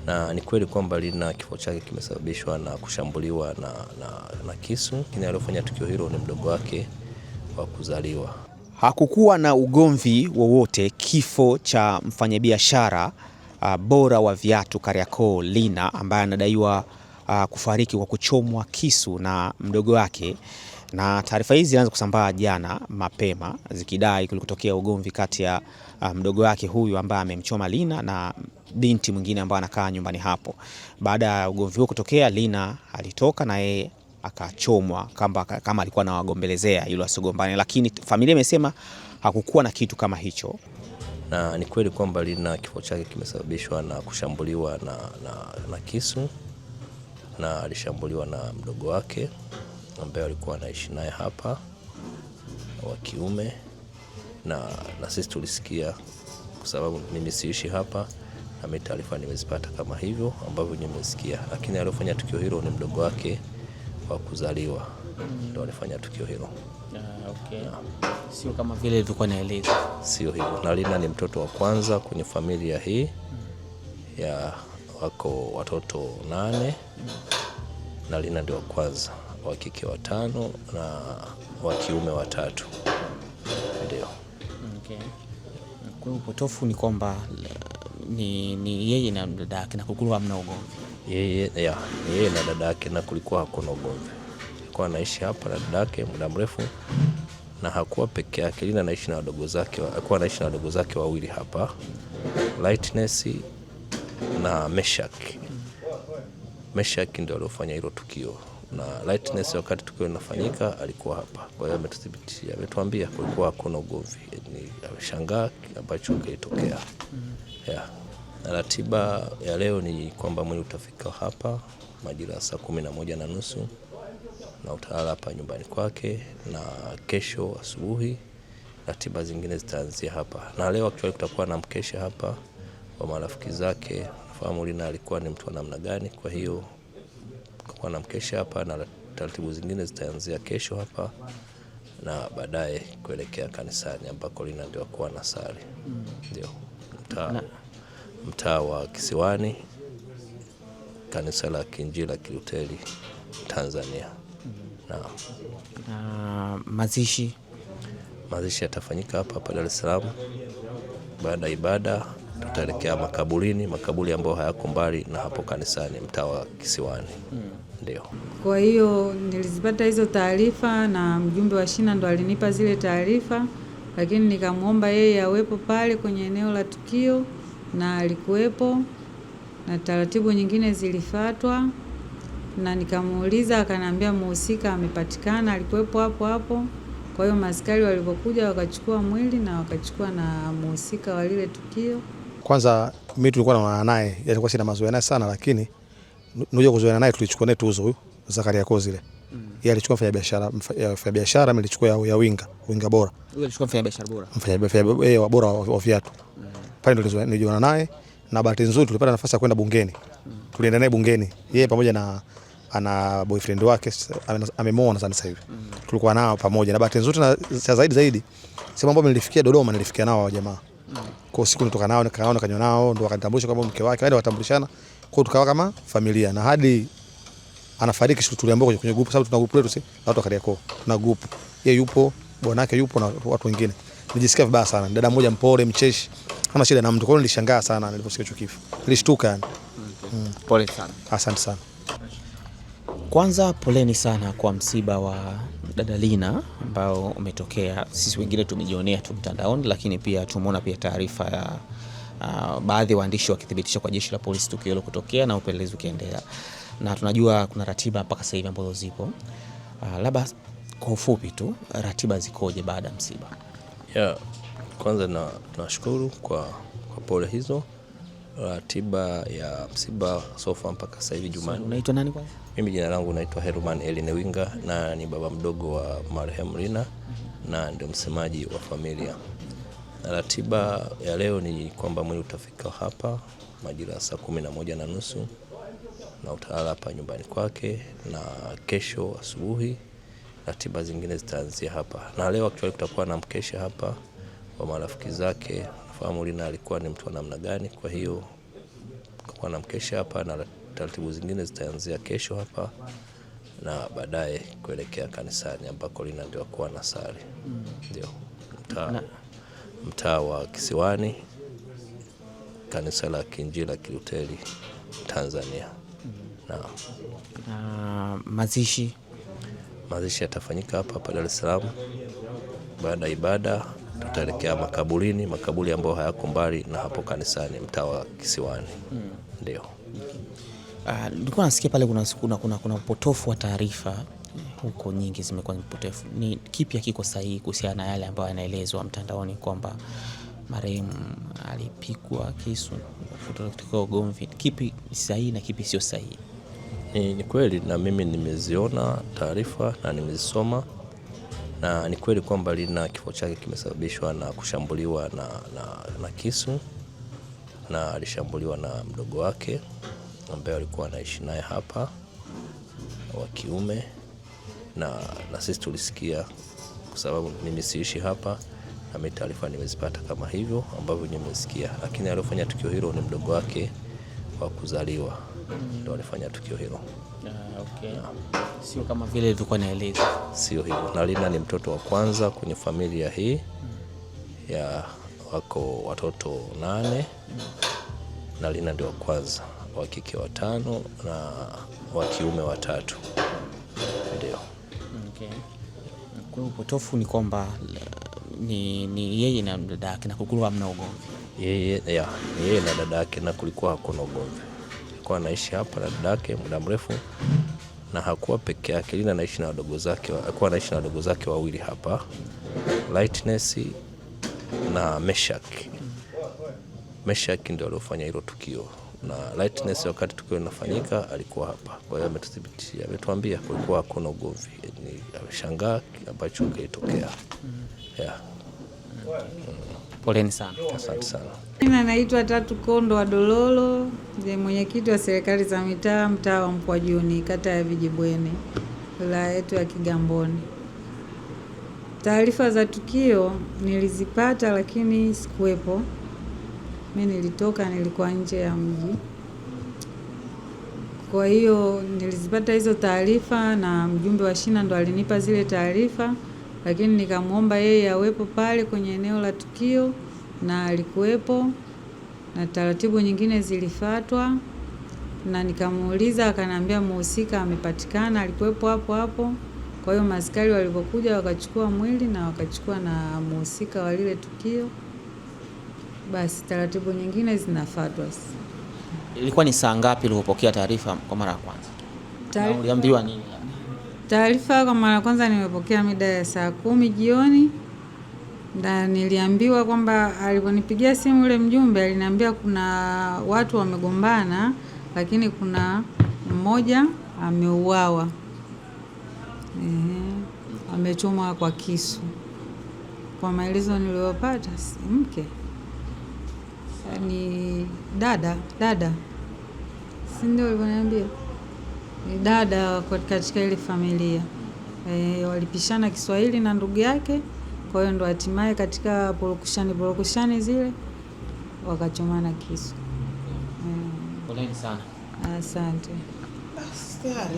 Na ni kweli kwamba Lina kifo chake kimesababishwa na kushambuliwa na kisu. Lakini aliyofanya tukio hilo ni mdogo wake wa kuzaliwa. Hakukuwa na ugomvi wowote. Kifo cha mfanyabiashara bora wa viatu Kariakoo Lina, ambaye anadaiwa kufariki kwa kuchomwa kisu na mdogo wake, na taarifa hizi zilianza kusambaa jana mapema zikidai kulikotokea ugomvi kati ya mdogo wake huyu ambaye amemchoma Lina na binti mwingine ambaye anakaa nyumbani hapo. Baada ya ugomvi huo kutokea, Lina alitoka na yeye akachomwa kama alikuwa anawagombelezea ili asigombane, lakini familia imesema hakukuwa na kitu kama hicho. Na ni kweli kwamba Lina kifo chake kimesababishwa na kushambuliwa na kisu, na alishambuliwa na mdogo wake ambaye alikuwa anaishi naye hapa wa kiume, na sisi tulisikia kwa sababu mimi siishi hapa, na mimi taarifa nimezipata kama hivyo ambavyo nimesikia, lakini aliyofanya tukio hilo ni mdogo wake wa kuzaliwa ndio alifanya tukio hilo. Okay. Sio kama vile ilivyokuwa naeleza. Sio hivyo. Na Lina ni mtoto wa kwanza kwenye familia hii ya wako watoto 8 na Lina ndio wa kwanza, wa kike 5 na wa kiume 3. Ndio. Okay. Kwa upotofu ni kwamba ni yeye na dada yake na kulikuwa hamna ugomvi. Yeye na dada yake na kulikuwa hakuna ugomvi. Alikuwa anaishi hapa na dada yake muda mrefu, na hakuwa peke yake. Lina anaishi na wadogo zake, alikuwa anaishi na wadogo zake wawili hapa, Lightness na Meshak ndio aliofanya hilo tukio, na Lightness wakati tukio linafanyika alikuwa hapa. Kwa hiyo ametudhibitishia, ametuambia kulikuwa hakuna ugomvi. Ni ameshangaa ambacho kilitokea. Na ratiba ya leo ni kwamba mwili utafika hapa majira saa 11:30 na utalala hapa nyumbani kwake, na kesho asubuhi ratiba zingine zitaanzia hapa. Na leo actually kutakuwa na mkesha hapa wa marafiki zake. Nafahamu Lina alikuwa ni mtu wa namna gani, kwa hiyo kutakuwa na mkesha hapa na taratibu zingine zitaanzia kesho hapa, na baadaye kuelekea kanisani ambako Lina ndio alikuwa anasali. Ndio. Mtaa wa Kisiwani, kanisa la Kiinjili la Kilutheri Tanzania. Na mazishi yatafanyika hapa Dar es Salaam. Baada ya ibada tutaelekea makaburi ambayo hayako mbali na hapo kanisani, mtaa wa Kisiwani. Ndio. Kwa hiyo nilizipata hizo taarifa na mjumbe wa shina ndo alinipa zile taarifa, lakini nikamwomba yeye awepo pale kwenye eneo la tukio, na alikuwepo na taratibu nyingine zilifuatwa, na nikamuuliza akaniambia mhusika amepatikana, alikuwepo hapo. Kwa hiyo maaskari walipokuja wakachukua mwili na wakachukua na mhusika wa lile tukio. Kwanza mimi tulikuwa naona naye, alikuwa sina mazoea naye sana, lakini ndio kuzoeana naye tulichukua naye tuzo huyu za Kariakoo zile. Yeye alichukua mfanyabiashara, mimi nilichukua ya winga bora. Yule alichukua mfanyabiashara bora. Mfanyabiashara bora wa viatu. Pale ndio nilijiona naye, na bahati nzuri tulipata nafasi ya kwenda bungeni. Tulienda naye bungeni. Yeye pamoja na ana boyfriend wake amemwona sana sasa hivi. Tulikuwa nao pamoja, na bahati nzuri na zaidi sema mambo nilifikia Dodoma, nilifikia nao wa jamaa. Kwa siku nitoka nao nikanywa nao, ndio wakanitambulisha kama mke wake, hadi watambulishana. Kwa tukawa kama familia, na hadi anafariki tuliambiwa kwenye group, sababu tuna group letu na watu wa Kariakoo. Tuna group. Yeye yupo, bwana yake yupo na watu wengine. Nijisikia vibaya sana. Dada mmoja mpole, mcheshi. Hana shida na mtu. Kwa hiyo nilishangaa sana niliposikia hicho kifo. Nilishtuka yani. Pole sana. Asante sana. Kwanza poleni sana kwa msiba wa dada Lina ambao umetokea. Sisi wengine tumejionea tu mtandaoni, lakini pia tumeona pia taarifa ya baadhi ya waandishi wakithibitisha kwa jeshi la polisi tukio hilo kutokea na upelelezi ukiendelea. Na tunajua kuna ratiba mpaka sasa hivi ambazo zipo. Labda kwa ufupi tu ratiba zikoje baada ya msiba? Kwanza tunashukuru kwa pole hizo. Ratiba ya msiba sofa mpaka sasa hivi Jumanne. Unaitwa nani kwanza? Mimi jina langu naitwa Herman Elinewinga, na ni baba mdogo wa marehemu Lina na ndio msemaji wa familia. Na ratiba ya leo ni kwamba mwili utafika hapa majira saa 11:30 na utalala hapa nyumbani kwake, na kesho asubuhi ratiba zingine zitaanzia hapa. Na leo actually kutakuwa na mkesha hapa wa marafiki zake. Nafahamu Lina alikuwa ni mtu wa namna gani, kwa hiyo kuwa na mkesha hapa na taratibu zingine zitaanzia kesho hapa na baadaye kuelekea kanisani ambako Lina ndio kuwa na sali. Ndio mtaa wa Kisiwani, kanisa la Kiinjili la Kilutheri Tanzania. Mazishi yatafanyika hapa Dar es Salaam. Baada ya ibada tutaelekea makaburi ambayo hayako mbali na hapo kanisani mtaa wa Kisiwani. Ndio. Nilikuwa nasikia pale kuna upotofu wa taarifa huko, nyingi zimekuwa ni upotofu. Ni kipi hakiko sahihi kuhusiana na yale ambayo yanaelezwa mtandaoni kwamba marehemu alipigwa kisu kutoka ugomvi? Kipi sahihi na kipi sio sahihi? Ni kweli, na mimi nimeziona taarifa na nimezisoma, na ni kweli kwamba Lina kifo chake kimesababishwa na kushambuliwa na kisu, na alishambuliwa na mdogo wake ambaye alikuwa anaishi naye hapa wa kiume, na sisi tulisikia, kwa sababu mimi siishi hapa na mimi taarifa nimezipata kama hivyo ambavyo nimesikia, lakini aliyofanya tukio hilo ni mdogo wake wa kuzaliwa, ndio alifanya tukio hilo. Okay. Sio kama vile ilivyokuwa naeleza. Sio hivyo. Na Lina ni mtoto wa kwanza kwenye familia hii ya wako watoto 8 na Lina ndio wa kwanza, wa kike 5 na wa kiume 3. Ndio. Okay. Kwa upotofu ni kwamba ni yeye na dada yake na kulikuwa hamna ugomvi. Yeye na dada yake, na kulikuwa hakuna ugomvi. Alikuwa anaishi hapa na dada yake muda mrefu, na hakuwa peke yake. Lina anaishi na wadogo zake, alikuwa anaishi na wadogo zake wawili hapa, Lightness na Meshak ndio aliofanya hilo tukio, na Lightness wakati tukio linafanyika alikuwa hapa. Kwa hiyo ametudhibitishia, ametuambia kulikuwa hakuna ugomvi. Ameshangaa ambacho kilitokea. Poleni sana. Asante sana. Mimi naitwa Tatu Kondo wa Dololo, ndiye mwenyekiti wa serikali za mitaa mtaa wa Mkwajuni, kata ya Vijibweni, wilaya yetu ya Kigamboni. Taarifa za tukio nilizipata lakini sikuwepo. Mimi nilikuwa nje ya mji. Kwa hiyo nilizipata hizo taarifa na mjumbe wa shina ndo alinipa zile taarifa, lakini nikamuomba yeye awepo pale kwenye eneo la tukio na alikuwepo, na taratibu nyingine zilifuatwa, na nikamuuliza akaniambia mhusika amepatikana, alikuwepo hapo. Kwa hiyo maaskari walipokuja wakachukua mwili na wakachukua na mhusika wa lile tukio. Basi taratibu nyingine zinafuatwa. Ilikuwa ni saa ngapi ulipokea taarifa kwa mara ya kwanza? Uliambiwa nini? Taarifa kwa mara ya kwanza nimepokea mida ya saa 10 jioni, na niliambiwa kwamba aliponipigia simu ule mjumbe aliniambia kuna watu wamegombana, lakini kuna mmoja ameuawa. Amechomwa kwa kisu. Kwa maelezo niliyopata, si mke, ni dada, si ndio alivyoniambia? Ni dada katika ile familia. Walipishana Kiswahili na ndugu yake, kwa hiyo ndo hatimaye katika porokushani zile wakachomana kisu. Poleni sana. Asante. Tayari.